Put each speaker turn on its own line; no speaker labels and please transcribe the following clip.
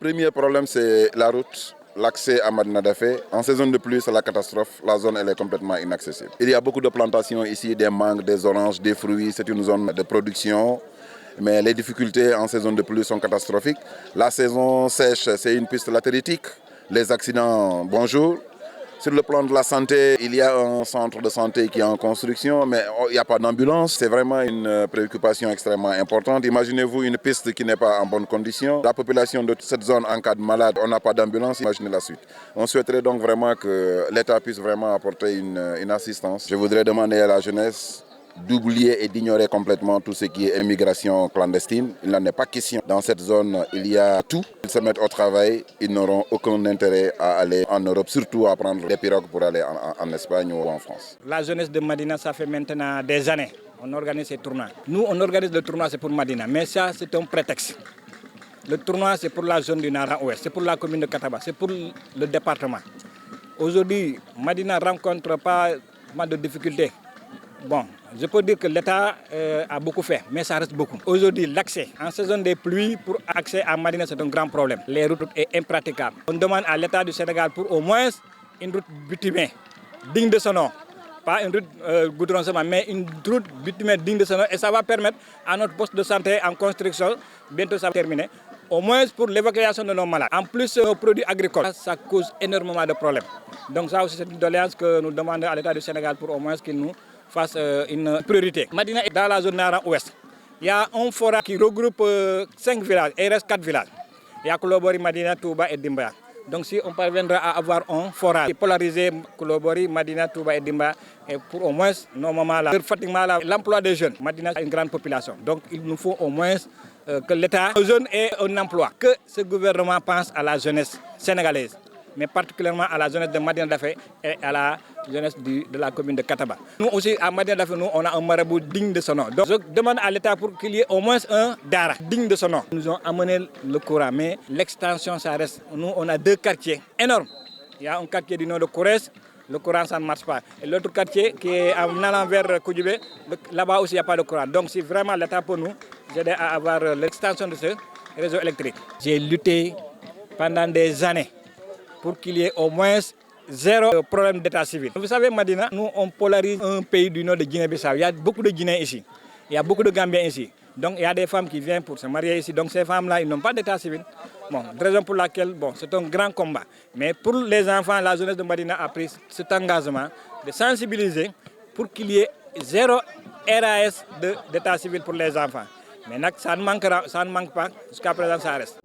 premier problème, c'est la route. L'accès à Madina Dafé, en saison de pluie, c'est la catastrophe. La zone elle est complètement inaccessible. Il y a beaucoup de plantations ici, des mangues, des oranges, des fruits. C'est une zone de production. Mais les difficultés en saison de pluie sont catastrophiques. La saison sèche, c'est une piste latéritique. Les accidents, bonjour. Sur le plan de la santé, il y a un centre de santé qui est en construction, mais il n'y a pas d'ambulance. C'est vraiment une préoccupation extrêmement importante. Imaginez-vous une piste qui n'est pas en bonne condition. La population de cette zone, en cas de malade, on n'a pas d'ambulance. Imaginez la suite. On souhaiterait donc vraiment que l'État puisse vraiment apporter une assistance. Je voudrais demander à la jeunesse d'oublier et d'ignorer complètement tout ce qui est immigration clandestine. Il n'en est pas question. Dans cette zone, il y a tout. Ils se mettent au travail, ils n'auront aucun intérêt à aller en Europe, surtout à prendre des pirogues pour aller en Espagne ou en France.
La jeunesse de Madina, ça fait maintenant des années. On organise ces tournois. Nous, on organise le tournoi, c'est pour Madina, mais ça, c'est un prétexte. Le tournoi, c'est pour la zone du Nara Ouest, c'est pour la commune de Kataba, c'est pour le département. Aujourd'hui, Madina ne rencontre pas mal de difficultés. Bon, je peux dire que l'État a beaucoup fait, mais ça reste beaucoup. Aujourd'hui, l'accès en saison des pluies pour accès à Madina, c'est un grand problème. Les routes sont impraticables. On demande à l'État du Sénégal pour au moins une route bitumée, digne de son nom. Pas une route goudron seulement, mais une route bitumée digne de son nom. Et ça va permettre à notre poste de santé en construction, bientôt ça va terminer, au moins pour l'évacuation de nos malades. En plus, nos produits agricoles, ça cause énormément de problèmes. Donc ça aussi, c'est une doléance que nous demandons à l'État du Sénégal pour au moins qu'il nous fasse une priorité. Madina est dans la zone Nara-Ouest. Il y a un forage qui regroupe 5 villages et il reste 4 villages. Il y a Kolobori, Madina, Touba et Dimba. Donc si on parviendra à avoir un forage polarisé, Kolobori, Madina, Touba et Dimba, et pour au moins, normalement, l'emploi des jeunes. Madina a une grande population. Donc il nous faut au moins que l'État, aux jeunes aient un emploi. Que ce gouvernement pense à la jeunesse sénégalaise, mais particulièrement à la jeunesse de Madina Dafé et à la jeunesse de la commune de Kataba. Nous aussi, à Madina Dafé, nous, on a un marabout digne de son nom. Donc, je demande à l'État pour qu'il y ait au moins un Dara digne de son nom. Nous avons amené le courant, mais l'extension, ça reste. Nous, on a 2 quartiers énormes. Il y a un quartier du nom de Kourès, le courant, ça ne marche pas. Et l'autre quartier qui est en allant vers Koudjoubé, là-bas aussi, il n'y a pas de courant. Donc, si vraiment l'État pour nous aider à avoir l'extension de ce réseau électrique. J'ai lutté pendant des années pour qu'il y ait au moins 0 problème d'état civil. Vous savez, Madina, nous, on polarise un pays du nord de Guinée-Bissau. Il y a beaucoup de Guinéens ici. Il y a beaucoup de Gambiens ici. Donc, il y a des femmes qui viennent pour se marier ici. Donc, ces femmes-là, ils n'ont pas d'état civil. Bon, raison pour laquelle, bon, c'est un grand combat. Mais pour les enfants, la jeunesse de Madina a pris cet engagement de sensibiliser pour qu'il y ait 0 RAS d'état civil pour les enfants. Mais ça ne manque pas. Jusqu'à présent, ça reste.